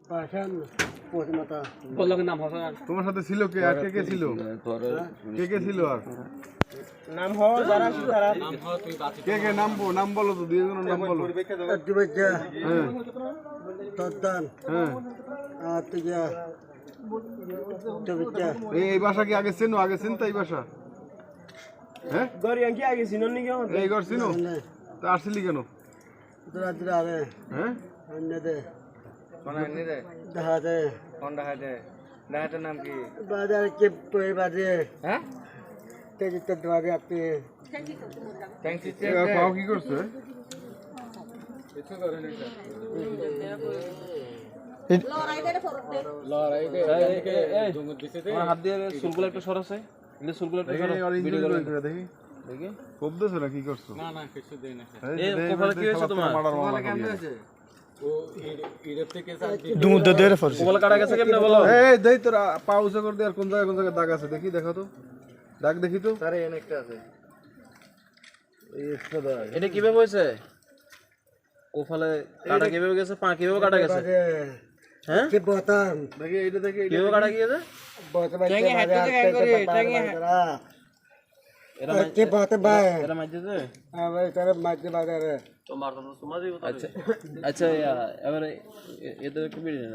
পাশান পশ্চিমতা বললোকের নাম হাসান। তোমার সাথে ছিল কে আর কে কে ছিল? কে কে ছিল আর নাম হ যারা তারা নাম হয় তুই বাঁচি। কে কে নাম বলো তো, দুই জনের নাম বলো। দিবজা হ্যাঁ তদ্দান হ্যাঁ। আর তুইয়া দিবজা এই বাসা কি আগে চিনো? আগে চিনতা এই বাসা? হ্যাঁ গরি আঙ্কি আগে সিনন নি কেমন এই ঘর চিনো? তা আসছিলি কেন? দরা দরা রে হ্যাঁ অন্য দে কোন আনি রে? দেখা দে কোন ডাহাতে? ডাহাতের নাম কি? বাজার কে পয় বাজে হ্যাঁ? তেজি তে দরে আপনি থ্যাংকস এ পাও কি করছে? আমার হাত দিয়ে চুলগুলো একটু সরাছে। এলে চুলগুলো একটু সরাও। আর ভিডিও ইঞ্জিন করে দেখি দেখি। খুব দেছো না কি করছো? না না কিছু দেই না। এই এ কপালে কি হয়েছে তোমার? কপালে কাটা গেছে কেমনে বলো? এই দেই তোর পা উঁচু করে দে। আর কোন জায়গায় দাগ আছে দেখি, দেখো তো দাগ দেখি তো। আরে এনে একটা আছে। এই এক্সট্রা দাগ। এটা কিভাবে হয়েছে? কপালে কাটা কিভাবে গেছে? পা কিভাবে কাটা গেছে? হ্যাঁ? কে বতাম দেখি এইটা দেখি এইটা কিভাবে কাটা গিয়েছে? বতাম টেঙ্গে হাতে করে টেঙ্গে এরা কে বতে বাই এরা মাইজেছে? আবার তারা মাঝে বাজারে আচ্ছা আচ্ছা এবারে এদের একটু বেরিয়ে